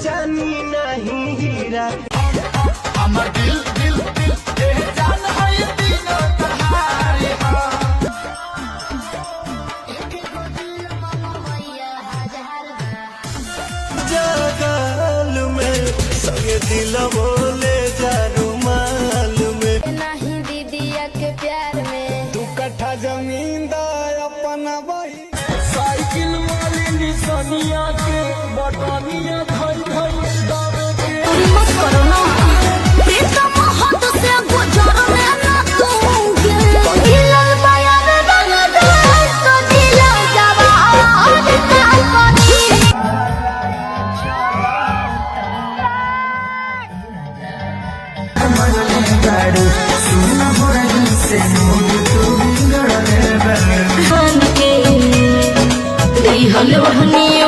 चानी नहीं हीरा हमर दिल दिल दिल ए जान है तीनों तहारे जगल में संगे दिल बोले जा रुमाल में नहीं दीदिया के प्यार में 2 कट्ठा जमीन दा अपना भाई साइकिल वाली निशानिया के बटनिया धई धई दावे के मत करो ना प्रीतम हाथ से गुजरने ना दूंगे दिल बयान रंग दे तो दिल जवान का करी बन के दिहल बहनी